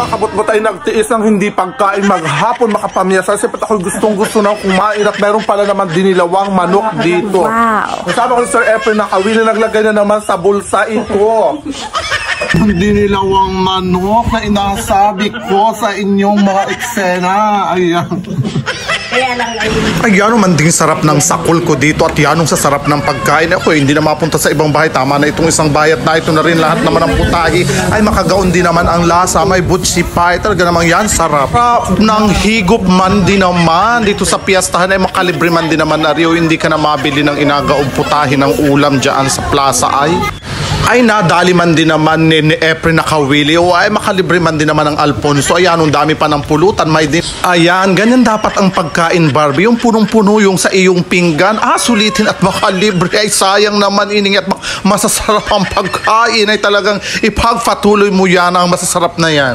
makakabot-bot ay nagtiis ng hindi pagkain maghapon makapamiyasa. Kasi pat ako'y gustong-gusto na kumain at meron pala naman dinilawang manok dito. Wow. Kasama ko si Sir Efren na kawili na naglagay na naman sa bulsa ito. Dinilawang manok na inasabi ko sa inyong mga eksena. Ayan. Ay, yan man ding sarap ng sakol ko dito at yanong sa sarap ng pagkain. Ako hindi na mapunta sa ibang bahay. Tama na itong isang bayat na ito na rin. Lahat naman ng putahi ay makagaon din naman ang lasa. May butsi pa. Talaga naman yan sarap. Sarap ng higop man din naman. Dito sa piyastahan ay makalibre man din naman na rin. Hindi ka na mabili ng inagaong putahi ng ulam dyan sa plaza ay nadali man din naman ni Efren na kawili o ay makalibre man din naman ng Alfonso. Ayan, ang dami pa ng pulutan. May din. Ayan, ganyan dapat ang pagkain, Barbie. Yung punong-puno yung sa iyong pinggan. Sulitin at makalibre. Ay sayang naman ining at masasarap ang pagkain. Ay talagang ipagpatuloy mo yan ang masasarap na yan.